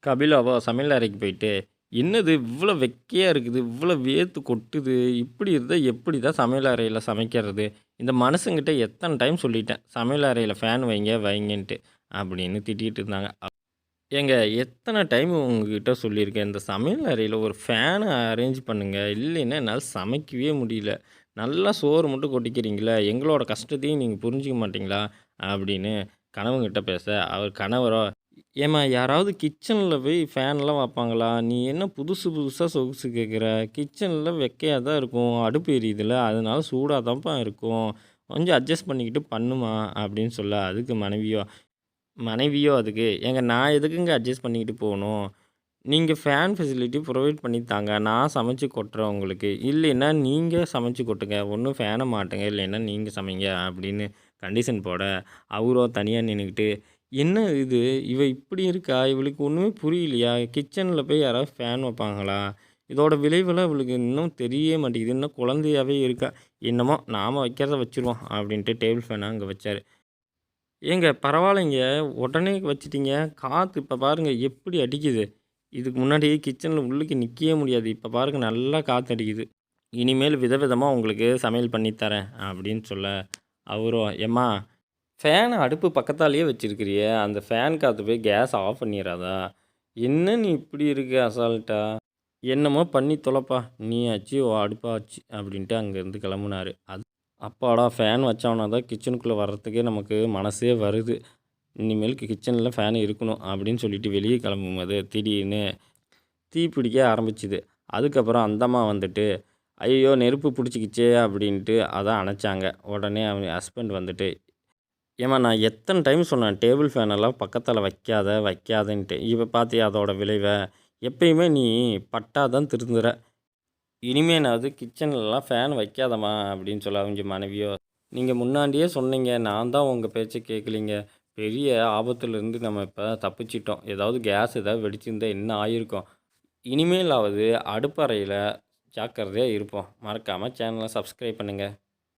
கபிலாவோ சமையல் அறைக்கு போயிட்டு, "என்னது இவ்ளோ வெக்கையா இருக்குது, இவ்ளோ வேர்த்து கொட்டுது, இப்படி இருந்தா எப்படி தான் சமையல் அறையில சமைக்கிறது? இந்த மனுஷங்கிட்ட எத்தன டைம் சொல்லிட்டேன், சமையல் அறையில ஃபேன் வைங்க, வைங்கன்ட்டு." அப்படின்னு திட்டிட்டு இருந்தாங்க. ஏங்க எத்தன டைம் உங்ககிட்ட சொல்லியிருக்கேன், இந்த சமையல் அறையில ஒரு ஃபேன அரேஞ்ச் பண்ணுங்க, இல்லைன்னா என்னால சமைக்கவே முடியல. நல்லா சோறு மட்டும் கொட்டிக்கிறீங்களா, எங்களோட கஷ்டத்தையும் நீங்க புரிஞ்சுக்க மாட்டீங்களா? அப்படின்னு கணவன்கிட்ட பேச, அவர் கணவரோ ஏம்மா யாராவது கிச்சன்ல போய் ஃபேன்லாம் வைப்பாங்களா? நீ என்ன புதுசு புதுசா சொகுசு கேட்குற? கிச்சன்ல வெக்கையா தான் இருக்கும். அடுப்பு எரியுதுல்ல, அதனால சூடா தான்ப்பா இருக்கும். கொஞ்சம் அட்ஜஸ்ட் பண்ணிக்கிட்டு பண்ணுமா அப்படின்னு சொல்ல, அதுக்கு மனைவியோ அதுக்கு, ஏங்க நான் எதுக்குங்க அட்ஜஸ்ட் பண்ணிக்கிட்டு போணும்? நீங்க ஃபேன் ஃபெசிலிட்டி ப்ரொவைட் பண்ணி தாங்க. நான் சமைச்சு கொட்டுறேன் உங்களுக்கு. இல்லைன்னா நீங்க சமைச்சு கொட்டுங்க. ஒண்ணு ஃபேன மாட்டுங்க, இல்லைன்னா நீங்க சமைங்க அப்படின்னு கண்டிஷன் போட, அவரோ தனியா நின்னுக்கிட்டு, "என்ன இது? இவ இப்படி இருக்கா? இவளுக்கு ஒண்ணுமே புரியலையா? கிச்சன்ல போய் யாராவது ஃபேன் வைப்பாங்களா? இதோட விளைவெல்லாம் இவளுக்கு இன்னும் தெரியவே மாட்டேங்குது. இன்னும் குழந்தையாவே இருக்கா. என்னமோ நாம வைக்கிறத வச்சுருவோம்." அப்படின்ட்டு டேபிள் ஃபேன அங்க வச்சாரு. ஏங்க பரவாயில்லைங்க. உடனே வச்சுட்டீங்க. காத்து இப்ப பாருங்க எப்படி அடிக்குது. இதுக்கு முன்னாடி கிச்சன்ல உள்ளுக்கு நிக்கவே முடியாது. இப்ப பாருங்க நல்லா காத்து அடிக்குது. இனிமேல் விதவிதமா உங்களுக்கு சமையல் பண்ணி தரேன் அப்படின்னு சொல்ல, அவரும் எம்மா ஃபேன அடுப்பு பக்கத்தாலேயே வச்சிருக்கிறியே, அந்த ஃபேன் காத்து போய் கேஸ ஆஃப் பண்ணிறாதா? என்ன நீ இப்படி இருக்க அசால்ட்டா? என்னமோ பண்ணி தொலைப்பா. நீயாச்சு, உன் அடுப்பாச்சு அப்படின்ட்டு அங்கேருந்து கிளம்புனாரு. அப்பாடா! ஃபேன் வச்சோம்னா தான் கிச்சனுக்குள்ள வர்றதுக்கே நமக்கு மனசே வருது. இனிமேலுக்கு கிச்சனில் ஃபேன் இருக்கணும் அப்படின்னு சொல்லிட்டு வெளியே கிளம்பும்போது திடீர்னு தீ பிடிக்க ஆரம்பிச்சுது. அதுக்கப்புறம் அந்த அம்மா வந்துட்டு, "ஐயய்யோ! நெருப்பு பிடிச்சிக்கிச்சே" அப்படின்ட்டு அத அணைச்சாங்க. உடனே அவங்க ஹஸ்பண்ட் வந்துட்டு, "ஏம்மா நான் எத்தன டைம் சொன்னேன், டேபிள் ஃபேனெல்லாம் பக்கத்தில வைக்காத, வைக்காதன்ட்டு. இப்ப பார்த்தியா அதோட விளைவ? எப்பயுமே நீ பட்டா தான் திருந்துற. இனிமேனாவது கிச்சன்லலாம் ஃபேன் வைக்காதம்மா" அப்படின்னு சொல்ல அவங்க மனைவியோ, "நீங்க முன்னாடியே சொன்னீங்க. நான் தான் உங்க பேச்ச கேட்கலீங்க. பெரிய ஆபத்துலருந்து நம்ம இப்ப தப்பிச்சிட்டோம். ஏதாவது கேஸ் ஏதாவது வெடிச்சிருந்தா என்ன ஆயிருக்கும்? இனிமேலாவது அடுப்பறையில ஜாக்கிரதையா இருப்போம். மறக்காம சேனல சப்ஸ்கிரைப் பண்ணுங்க."